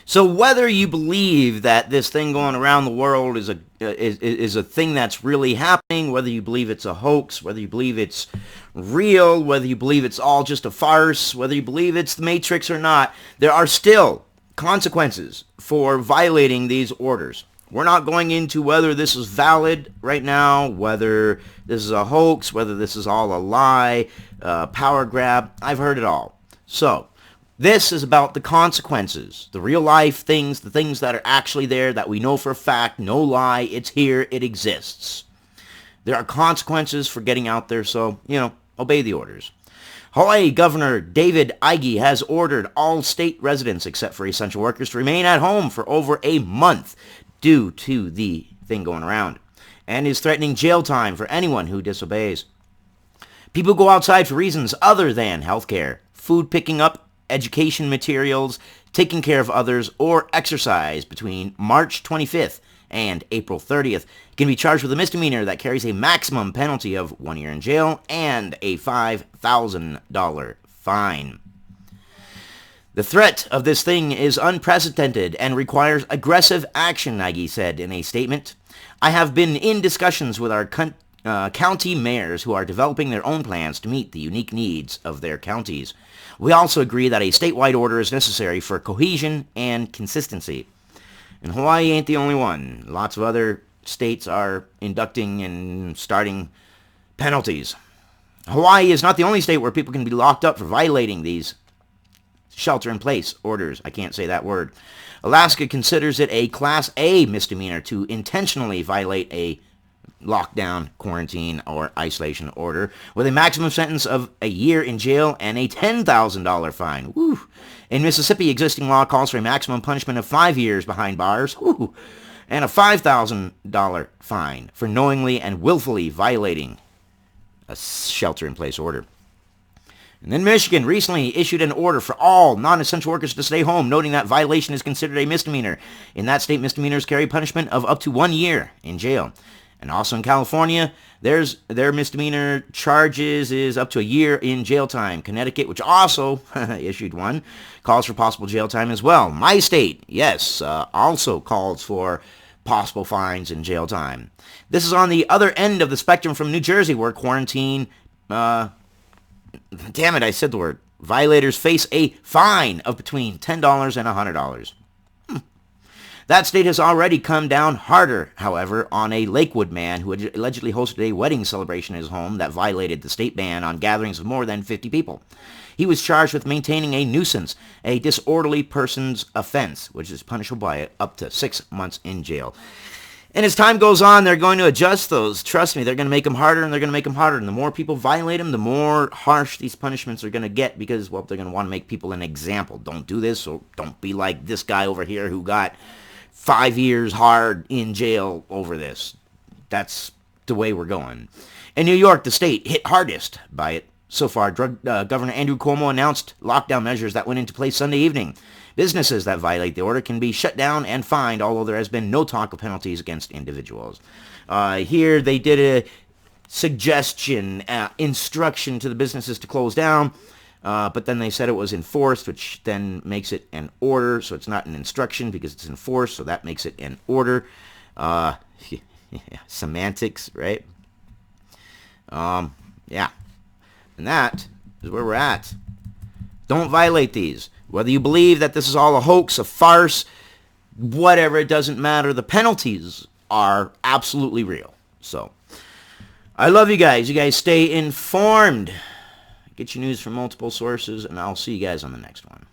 So whether you believe that this thing going around the world is a thing that's really happening, whether you believe it's a hoax, whether you believe it's real, whether you believe it's all just a farce, whether you believe it's the Matrix or not, there are still consequences for violating these orders. We're not going into whether this is valid right now, whether this is a hoax, whether this is all a lie, power grab. I've heard it all. So this is about the consequences, the real life things, the things that are actually there that we know for a fact, no lie, it's here, it exists. There are consequences for getting out there, so, obey the orders. Hawaii Governor David Ige has ordered all state residents except for essential workers to remain at home for over a month due to the thing going around, and is threatening jail time for anyone who disobeys. People go outside for reasons other than healthcare, food picking up, education materials, taking care of others, or exercise between March 25th and April 30th can be charged with a misdemeanor that carries a maximum penalty of 1 year in jail and a $5,000 fine. The threat of this thing is unprecedented and requires aggressive action, Ige said in a statement. I have been in discussions with our county mayors who are developing their own plans to meet the unique needs of their counties. We also agree that a statewide order is necessary for cohesion and consistency. And Hawaii ain't the only one. Lots of other states are inducting and starting penalties. Hawaii is not the only state where people can be locked up for violating these shelter-in-place orders. I can't say that word. Alaska considers it a Class A misdemeanor to intentionally violate a lockdown, quarantine, or isolation order, with a maximum sentence of a year in jail and a $10,000 fine. Woo. In Mississippi, existing law calls for a maximum punishment of 5 years behind bars, woo, and a $5,000 fine for knowingly and willfully violating a shelter-in-place order. And then Michigan recently issued an order for all non-essential workers to stay home, noting that violation is considered a misdemeanor. In that state, misdemeanors carry punishment of up to 1 year in jail. And also in California, their misdemeanor charges is up to a year in jail time. Connecticut, which also issued one, calls for possible jail time as well. My state, yes, also calls for possible fines and jail time. This is on the other end of the spectrum from New Jersey, where quarantine, damn it, I said the word, violators face a fine of between $10 and $100. That state has already come down harder, however, on a Lakewood man who allegedly hosted a wedding celebration in his home that violated the state ban on gatherings of more than 50 people. He was charged with maintaining a nuisance, a disorderly person's offense, which is punishable by up to 6 months in jail. And as time goes on, they're going to adjust those. Trust me, they're going to make them harder, and they're going to make them harder. And the more people violate them, the more harsh these punishments are going to get because, well, they're going to want to make people an example. Don't do this, or don't be like this guy over here who got 5 years hard in jail over this. That's the way we're going. In New York, the state hit hardest by it. So far, Governor Andrew Cuomo announced lockdown measures that went into place Sunday evening. Businesses that violate the order can be shut down and fined, although there has been no talk of penalties against individuals. Here, they did a suggestion, instruction to the businesses to close down, but then they said it was enforced, which then makes it an order, so it's not an instruction because it's enforced, so that makes it an order. Semantics, right? Yeah. And that is where we're at. Don't violate these. Whether you believe that this is all a hoax, a farce, whatever, it doesn't matter. The penalties are absolutely real. So, I love you guys. You guys stay informed. Get your news from multiple sources, and I'll see you guys on the next one.